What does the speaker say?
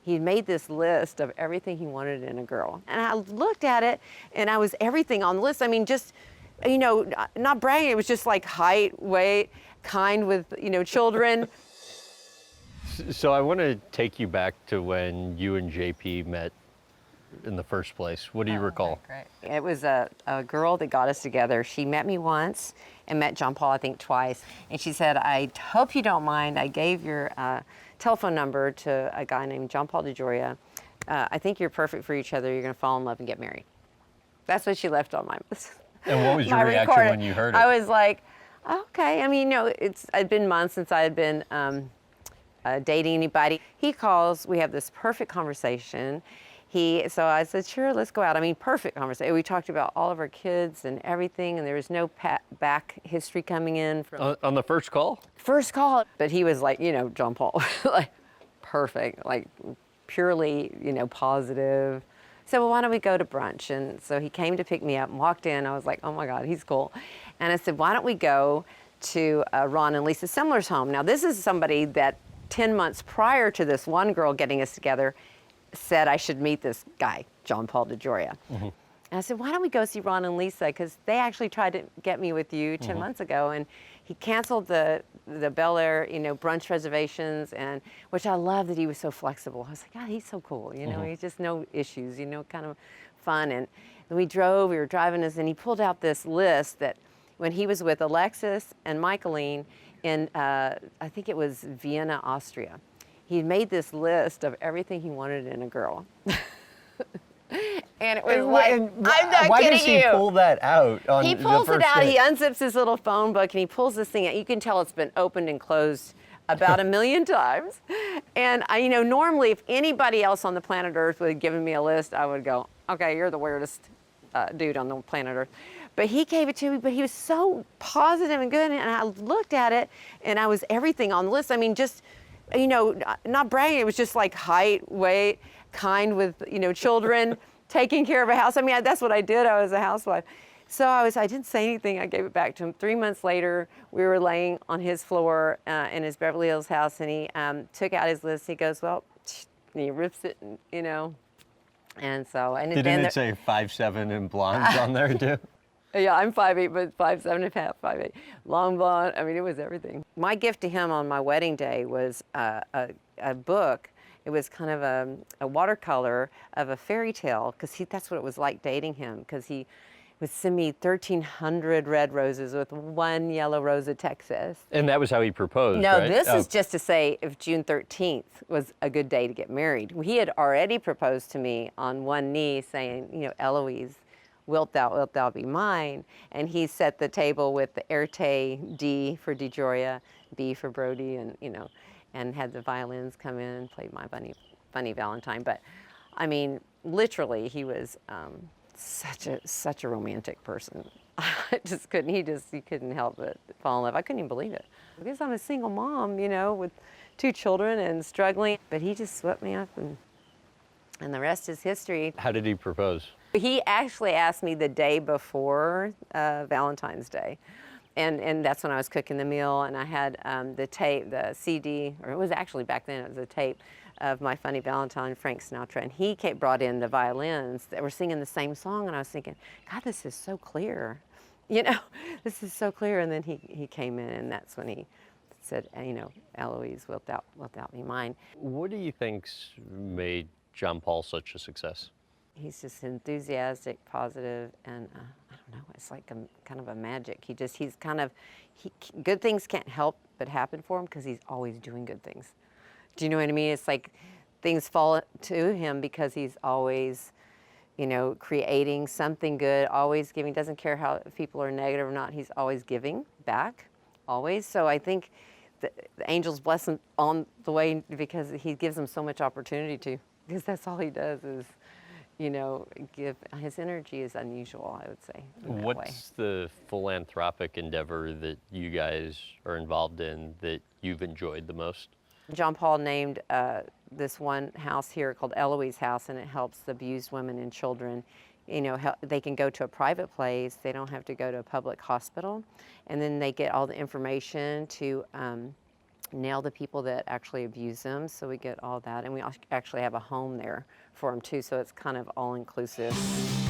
He made this list of everything he wanted in a girl. And I looked at it, and I was everything on the list. I mean, just, you know, not bragging, it was just like height, weight, kind with, you know, children. So I want to take you back to when you and JP met in the first place. What do you recall? Great. It was a girl that got us together. She met me once and met John Paul, I think, twice. And she said, I hope you don't mind. I gave your telephone number to a guy named John Paul DeJoria. I think you're perfect for each other. You're going to fall in love and get married. That's what she left on my And what was your my reaction recording. when you heard it? I was like, okay. I mean, you know, it'd been months since I had been dating anybody. He calls. We have this perfect conversation. So I said, sure, let's go out. I mean, perfect conversation. We talked about all of our kids and everything, and there was no back history coming in. From On the first call? First call. But he was like, you know, John Paul, like perfect, like purely, you know, positive. So, well, why don't we go to brunch? And so he came to pick me up and walked in. I was like, oh my God, he's cool. And I said, why don't we go to Ron and Lisa Simler's home? Now, this is somebody that 10 months prior to this one girl getting us together said I should meet this guy, John Paul DeJoria. And I said, why don't we go see Ron and Lisa? Because they actually tried to get me with you 10 months ago. And he canceled the Bel Air, you know, brunch reservations, and which I love that he was so flexible. I was like, God, he's so cool. You know, he's just no issues, you know, kind of fun. And we were driving us, and he pulled out this list that when he was with Alexis and Michaeline in, I think it was Vienna, Austria. He made this list of everything he wanted in a girl. And it was like, I'm not kidding you. Why does he pull that out on He the pulls it first out, date? he unzips his little phone book, and he pulls this thing out. You can tell it's been opened and closed about 1,000,000 times. And you know, normally if anybody else on the planet Earth would have given me a list, I would go, okay, you're the weirdest dude on the planet Earth. But he gave it to me, but he was so positive and good, and I looked at it, and I was everything on the list. I mean, just, you know, not bragging, it was just like height, weight, kind with, you know, children, taking care of a house. I mean, that's what I did. I was a housewife. So I didn't say anything. I gave it back to him. 3 months later, we were laying on his floor in his Beverly Hills house, and he took out his list. He goes, well, and he rips it, you know. And so, and Didn't it say 5'7" and blondes on there too? Yeah, I'm 5'8", but 5'7" and a half, 5'8". Long blonde, I mean, it was everything. My gift to him on my wedding day was a book. It was kind of a watercolor of a fairy tale, because that's what it was like dating him, because he would send me 1,300 red roses with one yellow rose of Texas. And that was how he proposed, No, right? this is just to say if June 13th was a good day to get married. He had already proposed to me on one knee saying, you know, Eloise, wilt thou be mine? And he set the table with the Erte D for DeJoria, B for Brody, and, you know, and had the violins come in and played my funny Valentine. But I mean, literally, he was such a romantic person. I just couldn't, he couldn't help but fall in love. I couldn't even believe it. Because I'm a single mom, you know, with 2 children and struggling. But he just swept me up, and the rest is history. How did he propose? He actually asked me the day before Valentine's Day. And that's when I was cooking the meal, and I had the tape, the CD, or it was actually back then, it was a tape of My Funny Valentine, Frank Sinatra, and he brought in the violins that were singing the same song, and I was thinking, God, this is so clear. You know, this is so clear. And then he came in, and that's when he said, you know, Eloise, wilt thou be mine? What do you think's made John Paul such a success? He's just enthusiastic, positive, and I don't know, it's like kind of a magic. Good things can't help but happen for him because he's always doing good things. Do you know what I mean? It's like things fall to him because he's always, you know, creating something good, always giving, doesn't care if people are negative or not, he's always giving back, always. So I think the angels bless him on the way because he gives them so much opportunity to, because that's all he does is, you know, his energy is unusual, I would say. What's the philanthropic endeavor that you guys are involved in that you've enjoyed the most? John Paul named this one house here called Eloise House, and it helps the abused women and children. You know, they can go to a private place. They don't have to go to a public hospital. And then they get all the information to nail the people that actually abuse them. So we get all that. And we actually have a home there for them too. So it's kind of all inclusive.